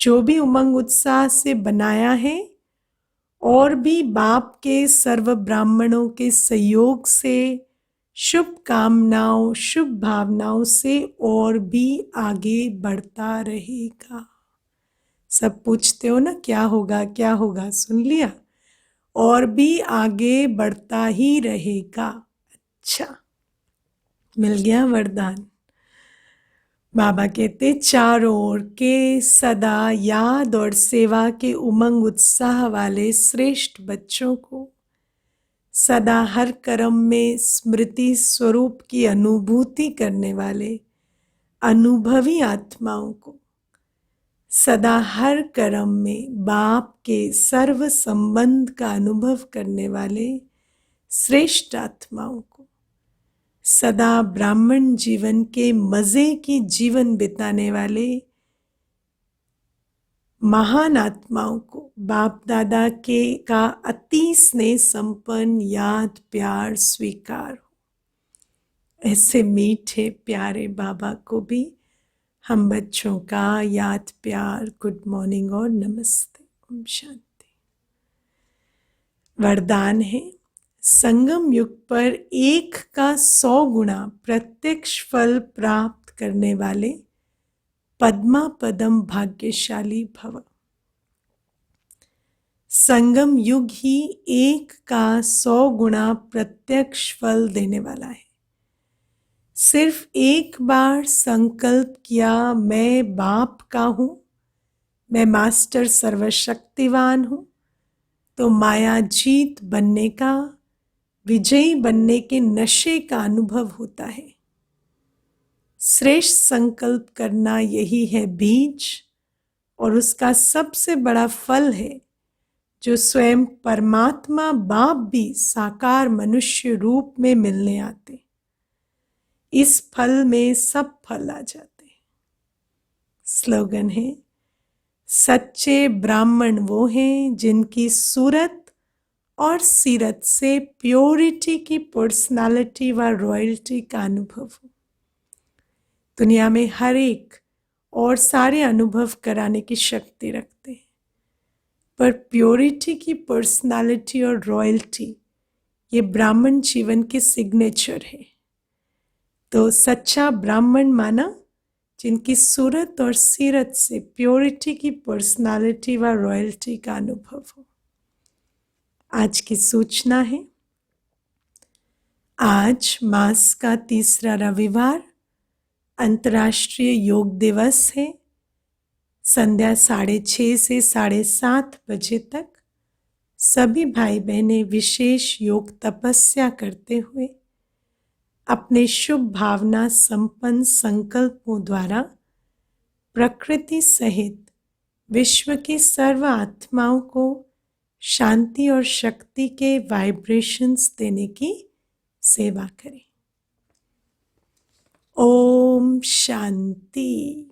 जो भी उमंग उत्साह से बनाया है और भी बाप के सर्व ब्राह्मणों के सहयोग से, शुभ कामनाओं, शुभ भावनाओं से और भी आगे बढ़ता रहेगा। सब पूछते हो ना क्या होगा क्या होगा, सुन लिया? और भी आगे बढ़ता ही रहेगा। अच्छा, मिल गया वरदान। बाबा कहते चारों ओर के सदा याद और सेवा के उमंग उत्साह वाले श्रेष्ठ बच्चों को, सदा हर कर्म में स्मृति स्वरूप की अनुभूति करने वाले अनुभवी आत्माओं को, सदा हर कर्म में बाप के सर्व संबंध का अनुभव करने वाले श्रेष्ठ आत्माओं को, सदा ब्राह्मण जीवन के मजे की जीवन बिताने वाले महान आत्माओं को बाप दादा के का अति स्नेह संपन्न याद प्यार स्वीकार हो। ऐसे मीठे प्यारे बाबा को भी हम बच्चों का याद प्यार, गुड मॉर्निंग और नमस्ते। ओम शांति। वरदान है, संगम युग पर 1 का 100 गुना प्रत्यक्ष फल प्राप्त करने वाले पद्मा पदम भाग्यशाली भव। संगम युग ही 1 का 100 गुना प्रत्यक्ष फल देने वाला है। सिर्फ एक बार संकल्प किया, मैं बाप का हूं, मैं मास्टर सर्वशक्तिवान हूं, तो माया जीत बनने का, विजयी बनने के नशे का अनुभव होता है। श्रेष्ठ संकल्प करना यही है बीज, और उसका सबसे बड़ा फल है जो स्वयं परमात्मा बाप भी साकार मनुष्य रूप में मिलने आते। इस फल में सब फल आ जाते हैं। स्लोगन है, सच्चे ब्राह्मण वो हैं जिनकी सूरत और सीरत से प्योरिटी की पर्सनालिटी व रॉयल्टी का अनुभव हो। दुनिया में हर एक और सारे अनुभव कराने की शक्ति रखते हैं, पर प्योरिटी की पर्सनालिटी और रॉयल्टी ये ब्राह्मण जीवन के सिग्नेचर है। तो सच्चा ब्राह्मण माना जिनकी सूरत और सीरत से प्योरिटी की पर्सनालिटी व रॉयल्टी का अनुभव हो। आज की सूचना है, आज मास का 3रा रविवार अंतर्राष्ट्रीय योग दिवस है। संध्या 6:30 से 7:30 बजे तक सभी भाई बहनें विशेष योग तपस्या करते हुए अपने शुभ भावना संपन्न संकल्पों द्वारा प्रकृति सहित विश्व की सर्व आत्माओं को शांति और शक्ति के वाइब्रेशंस देने की सेवा करें। ओम शांति।